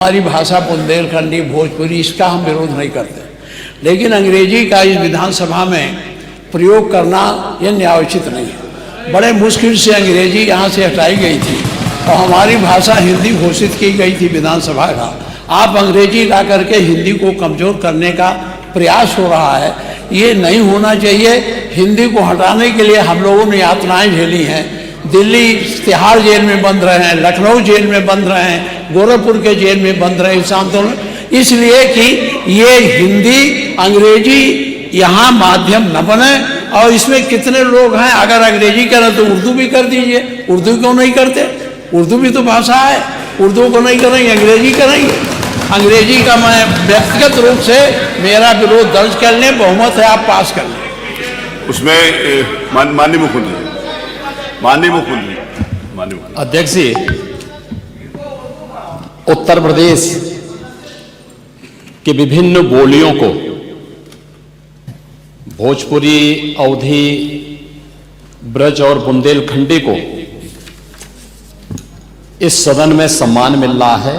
हमारी भाषा बुंदेलखंडी भोजपुरी इसका हम विरोध नहीं करते, लेकिन अंग्रेजी का इस विधानसभा में प्रयोग करना यह न्यायोचित नहीं है। बड़े मुश्किल से अंग्रेजी यहाँ से हटाई गई थी और हमारी भाषा हिंदी घोषित की गई थी विधानसभा का। आप अंग्रेजी ला करके हिंदी को कमज़ोर करने का प्रयास हो रहा है, ये नहीं होना चाहिए। हिंदी को हटाने के लिए हम लोगों ने यातनाएँ झेली हैं। दिल्ली तिहाड़ जेल में बंद रहे हैं, लखनऊ जेल में बंद रहे हैं, गोरखपुर के जेल में बंद रहे इस आंदोलन, इसलिए कि ये हिंदी अंग्रेजी यहाँ माध्यम न बने। और इसमें कितने लोग हैं, अगर अंग्रेजी करें तो उर्दू भी कर दीजिए। उर्दू क्यों नहीं करते? उर्दू भी तो भाषा है। उर्दू को नहीं करेंगे, अंग्रेजी करेंगे। अंग्रेजी का मैं व्यक्तिगत रूप से मेरा विरोध दर्ज कर लें, बहुमत है आप पास कर लें। उसमें माननीय मुख्यमंत्री अध्यक्ष जी, उत्तर प्रदेश की विभिन्न बोलियों को, भोजपुरी, अवधी, ब्रज और बुंदेलखंडी को इस सदन में सम्मान मिल रहा है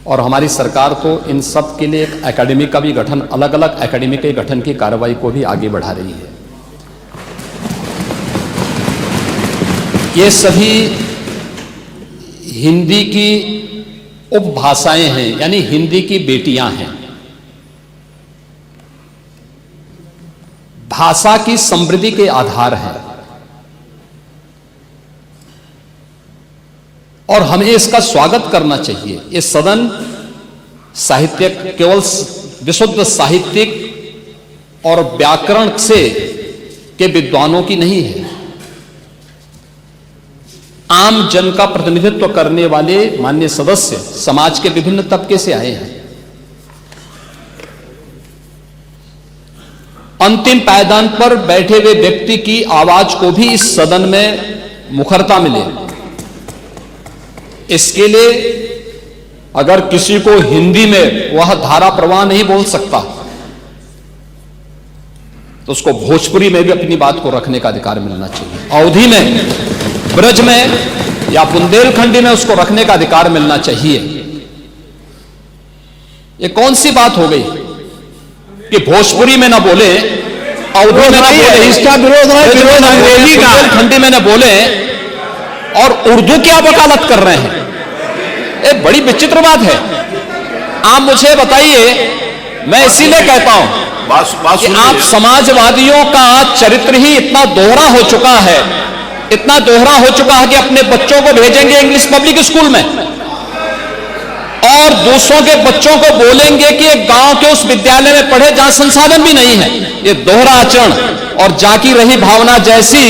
और हमारी सरकार तो इन सब के लिए एक एकेडमी का भी गठन, अलग अलग एकेडमी के गठन की कार्रवाई को भी आगे बढ़ा रही है। ये सभी हिंदी की उपभाषाएं हैं, यानी हिंदी की बेटियां हैं। भाषा की समृद्धि के आधार हैं और हमें इसका स्वागत करना चाहिए। ये सदन साहित्यिक, केवल विशुद्ध साहित्यिक और व्याकरण से के विद्वानों की नहीं है, आम जन का प्रतिनिधित्व करने वाले माननीय सदस्य समाज के विभिन्न तबके से आए हैं। अंतिम पायदान पर बैठे हुए व्यक्ति की आवाज को भी इस सदन में मुखरता मिले, इसके लिए अगर किसी को हिंदी में वह धारा प्रवाह नहीं बोल सकता तो उसको भोजपुरी में भी अपनी बात को रखने का अधिकार मिलना चाहिए। अवधी में, ब्रज में या बुंदेलखंडी में उसको रखने का अधिकार मिलना चाहिए। ये कौन सी बात हो गई कि भोजपुरी में ना बोले, अवधी में ना बोले, इसका विरोध अंग्रेजी का, बुंदेलखंडी में ना बोले और उर्दू की आप वकालत कर रहे हैं। ये बड़ी विचित्र बात है। आप मुझे बताइए, मैं इसीलिए कहता हूं कि आप समाजवादियों का चरित्र ही इतना दोहरा हो चुका है, इतना दोहरा हो चुका है कि अपने बच्चों को भेजेंगे इंग्लिश पब्लिक स्कूल में और दूसरों के बच्चों को बोलेंगे कि एक गांव के उस विद्यालय में पढ़े जहां संसाधन भी नहीं है। ये दोहरा आचरण और जाकी रही भावना जैसी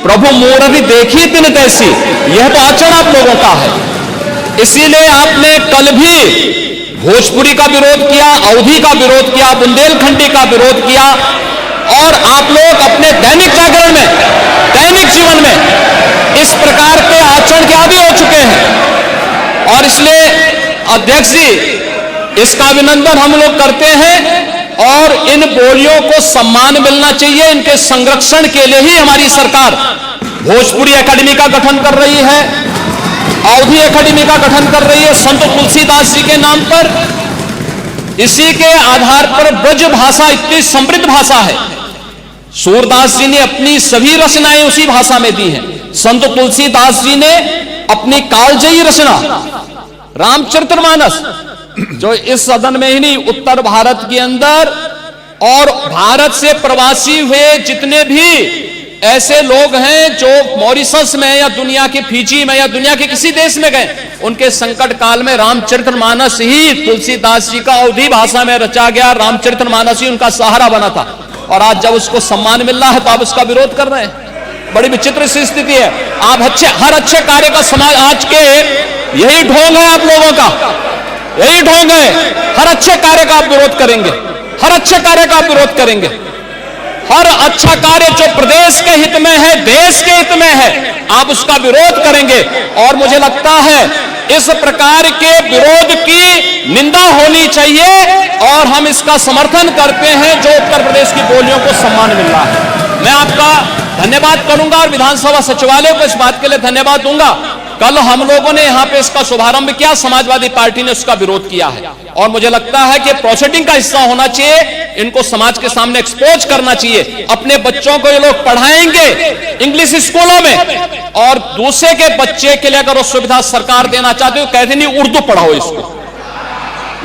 प्रभु मूर्ति देखी तिन तैसी, यह तो आचरण आप लोगों का है। इसीलिए आपने कल भी भोजपुरी का विरोध किया, अवधी का विरोध किया, बुंदेलखंडी का विरोध किया और आप लोग अपने दैनिक जागरण में, दैनिक जीवन में इस प्रकार के आचरण के आदी हो चुके हैं। और इसलिए अध्यक्ष जी, इसका अभिनंदन हम लोग करते हैं और इन बोलियों को सम्मान मिलना चाहिए। इनके संरक्षण के लिए ही हमारी सरकार भोजपुरी एकेडमी का गठन कर रही है, अवधी एकेडमी का गठन कर रही है संत तुलसीदास जी के नाम पर। इसी के आधार पर ब्रज भाषा इतनी समृद्ध भाषा है। सूरदास जी ने अपनी सभी रचनाएं उसी भाषा में दी हैं। संत तुलसीदास जी ने अपनी कालजयी रचना रामचरितमानस, जो इस सदन में ही नहीं, उत्तर भारत के अंदर और भारत से प्रवासी हुए जितने भी ऐसे लोग हैं जो मॉरिशस में या दुनिया के फिजी में या दुनिया के किसी देश में गए, उनके संकट काल में रामचरितमानस ही तुलसीदास जी का अवधी भाषा में रचा गया रामचरितमानस ही उनका सहारा बना था। और आज जब उसको सम्मान मिल रहा है तो आप उसका विरोध कर रहे हैं। बड़ी विचित्र सी स्थिति है। आप हर अच्छे कार्य का समाज, आज के यही ढोंग है आप लोगों का, यही ढोंग है। हर अच्छे कार्य का आप विरोध करेंगे, हर अच्छे कार्य का आप विरोध करेंगे। हर अच्छा कार्य जो प्रदेश के हित में है, देश के हित में है, आप उसका विरोध करेंगे। और मुझे लगता है इस प्रकार के विरोध की निंदा होनी चाहिए और हम इसका समर्थन करते हैं जो उत्तर प्रदेश की बोलियों को सम्मान मिल रहा है। मैं आपका धन्यवाद करूंगा और विधानसभा सचिवालय को इस बात के लिए धन्यवाद दूंगा। कल हम लोगों ने यहां पे इसका शुभारंभ किया, समाजवादी पार्टी ने उसका विरोध किया है और मुझे लगता है कि प्रोसीडिंग का हिस्सा होना चाहिए, इनको समाज के सामने एक्सपोज करना चाहिए। अपने बच्चों को ये लोग पढ़ाएंगे इंग्लिश स्कूलों में और दूसरे के बच्चे के लिए अगर वो सुविधा सरकार देना चाहते हो, कहते नहीं उर्दू पढ़ाओ इसको,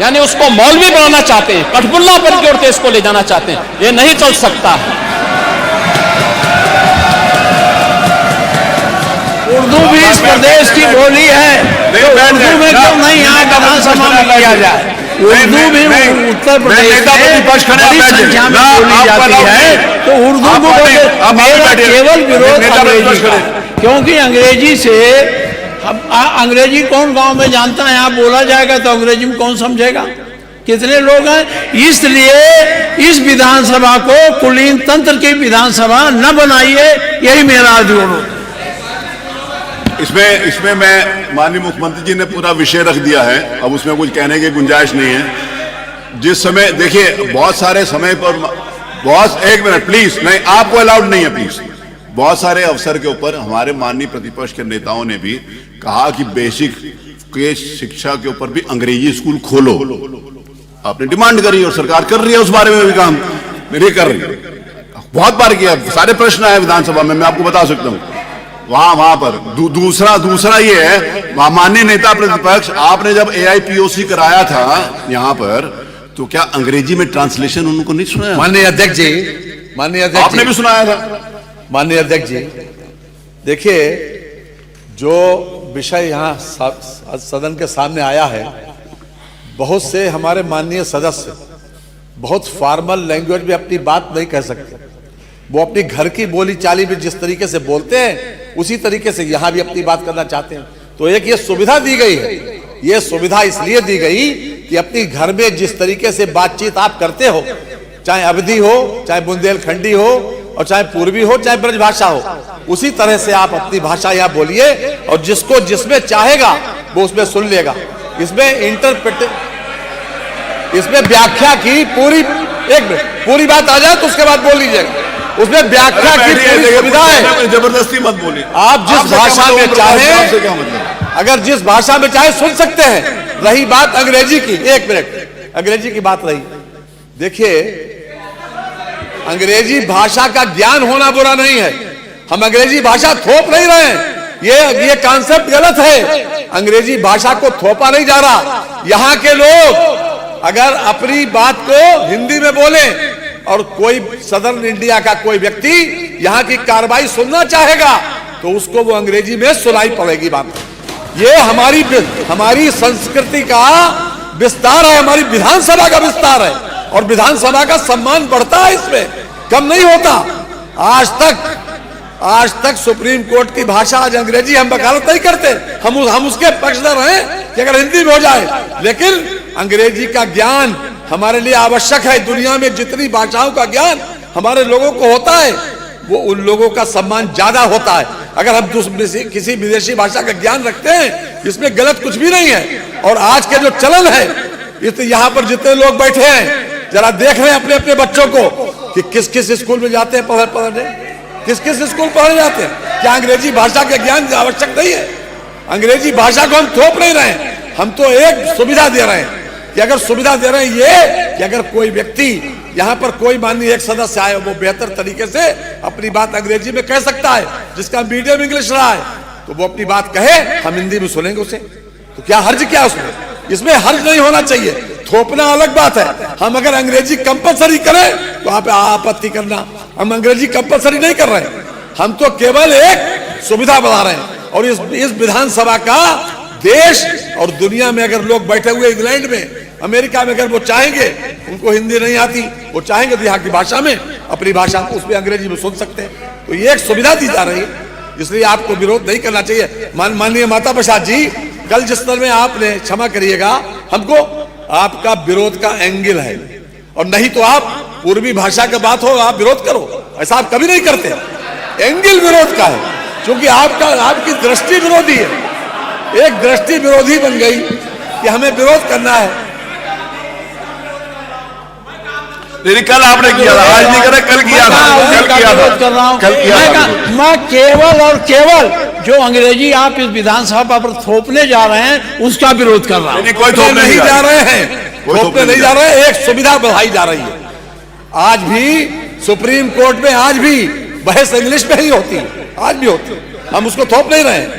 यानी उसको मौलवी बनाना चाहते हैं, कठबुल्ला पर जोड़ते इसको ले जाना चाहते हैं। ये नहीं चल सकता है। उर्दू भी इस प्रदेश की बोली है, तो उर्दू में क्यों नहीं यहाँ विधानसभा में किया जाए? उर्दू भी उत्तर प्रदेश में बड़ी संख्या में बोली जाती है, तो उर्दू को मेरा केवल विरोध अंग्रेजी का, क्योंकि अंग्रेजी से अंग्रेजी कौन गांव में जानता है? यहाँ बोला जाएगा तो अंग्रेजी में कौन समझेगा? कितने लोग हैं? इसलिए इस विधानसभा को कुलीन तंत्र की विधानसभा न बनाइए, यही मेरा अनुरोध है। इसमें मैं माननीय मुख्यमंत्री जी ने पूरा विषय रख दिया है, अब उसमें कुछ कहने की गुंजाइश नहीं है। जिस समय देखिए बहुत सारे समय पर बहुत, एक मिनट प्लीज, नहीं आपको अलाउड नहीं है प्लीज। बहुत सारे अवसर के ऊपर हमारे माननीय प्रतिपक्ष के नेताओं ने भी कहा कि बेसिक के शिक्षा के ऊपर भी अंग्रेजी स्कूल खोलो, आपने डिमांड करी और सरकार कर रही है उस बारे में भी काम नहीं कर रही है। बहुत बार किया, सारे प्रश्न आए विधानसभा में, मैं आपको बता सकता हूं वहां पर। दूसरा ये है, माननीय नेता प्रतिपक्ष, आपने जब AIPOC कराया था यहां पर, तो क्या अंग्रेजी में ट्रांसलेशन उनको नहीं सुनाया? माननीय अध्यक्ष जी, आपने भी सुनाया था। माननीय अध्यक्ष जी, देखिए जो विषय यहाँ सदन के सामने आया है, बहुत से हमारे माननीय सदस्य बहुत फॉर्मल लैंग्वेज में अपनी बात नहीं कह सकते। वो अपनी घर की बोली चाली में जिस तरीके से बोलते हैं उसी तरीके से यहाँ भी अपनी बात करना चाहते हैं। तो एक ये सुविधा दी गई है, ये सुविधा इसलिए दी गई कि अपनी घर में जिस तरीके से बातचीत आप करते हो, चाहे अवधी हो, चाहे बुंदेलखंडी हो, और चाहे पूर्वी हो, चाहे ब्रज भाषा हो, उसी तरह से आप अपनी भाषा यहाँ बोलिए और जिसको जिसमें चाहेगा वो उसमें सुन लेगा। इसमें व्याख्या की पूरी बात आ जाए तो उसके बाद बोल लीजिएगा। उसमें व्याख्या की पूरी सुविधा है, जबरदस्ती मत बोलिए। आप जिस भाषा में चाहे, अगर जिस भाषा में चाहे सुन सकते हैं। रही बात अंग्रेजी की, एक मिनट, अंग्रेजी की बात रही, देखिए अंग्रेजी भाषा का ज्ञान होना बुरा नहीं है, हम अंग्रेजी भाषा थोप नहीं रहे हैं, ये कॉन्सेप्ट गलत है। अंग्रेजी भाषा को थोपा नहीं जा रहा। यहाँ के लोग अगर अपनी बात को हिंदी में बोले और कोई सदर्न इंडिया का कोई व्यक्ति यहाँ की कार्रवाई सुनना चाहेगा तो उसको वो अंग्रेजी में सुनाई पड़ेगी बात। ये हमारी संस्कृति का विस्तार है, हमारी विधानसभा का विस्तार है और विधानसभा का सम्मान बढ़ता है, इसमें कम नहीं होता। आज तक सुप्रीम कोर्ट की भाषा आज अंग्रेजी, हम वकालत नहीं करते, हम उसके पक्षधर हैं कि अगर हिंदी में हो जाए, लेकिन अंग्रेजी का ज्ञान हमारे लिए आवश्यक है। दुनिया में जितनी भाषाओं का ज्ञान हमारे लोगों को होता है, वो उन लोगों का सम्मान ज्यादा होता है। अगर हम किसी विदेशी भाषा का ज्ञान रखते हैं, इसमें गलत कुछ भी नहीं है। और आज के जो चलन है, यहाँ पर जितने लोग बैठे हैं, जरा देख रहे हैं अपने अपने बच्चों को कि किस किस स्कूल में जाते हैं पढ़ने, किस किस स्कूल पढ़ने जाते हैं। क्या अंग्रेजी भाषा के ज्ञान आवश्यक नहीं है? अंग्रेजी भाषा को हम थोप नहीं रहे हैं, हम तो एक सुविधा दे रहे हैं कि अगर सुविधा दे रहे हैं ये कि अगर कोई व्यक्ति यहाँ पर कोई माननीय एक सदस्य आए, वो बेहतर तरीके से अपनी बात अंग्रेजी में कह सकता है, जिसका मीडियम इंग्लिश रहा है, तो वो अपनी बात कहे, हम हिंदी में सुनेंगे उसे। तो क्या हर्ज क्या उसमें? इसमें हर्ज नहीं होना चाहिए। थोपना अलग बात है। हम अगर अंग्रेजी कंपलसरी करें तो आप आपत्ति करना, हम अंग्रेजी कंपलसरी नहीं कर रहे हैं, हम तो केवल एक सुविधा बढ़ा रहे हैं। और इस विधानसभा का देश और दुनिया में अगर लोग बैठे हुए, इंग्लैंड में, अमेरिका में, अगर वो चाहेंगे, उनको हिंदी नहीं आती, वो चाहेंगे तो यहाँ की भाषा में, अपनी भाषा उसमें अंग्रेजी में सुन सकते हैं। तो ये एक सुविधा दी जा रही है, इसलिए आपको विरोध नहीं करना चाहिए। माननीय माता प्रसाद जी, कल जिस तरह में आपने, क्षमा करिएगा, हमको आपका विरोध का एंगल है, और नहीं तो आप पूर्वी भाषा की बात हो आप विरोध करो, ऐसा आप कभी नहीं करते। एंगल विरोध का है, क्योंकि आपकी दृष्टि विरोधी है, एक दृष्टि विरोधी बन गई कि हमें विरोध करना है। लेकिन कल आपने किया था, आज नहीं करा, कल किया था, कल किया था, कर रहा हूं। कल किया था। मैं केवल और केवल जो अंग्रेजी आप इस विधानसभा पर थोपने जा रहे हैं उसका विरोध कर रहा हूं। नहीं, कोई थोपने नहीं जा रहे हैं, कोई थोपने नहीं जा रहे हैं, एक सुविधा बढ़ाई जा रही है। आज भी सुप्रीम कोर्ट में आज भी बहस इंग्लिश में ही होती है, आज भी होती है, हम उसको थोप नहीं रहे हैं।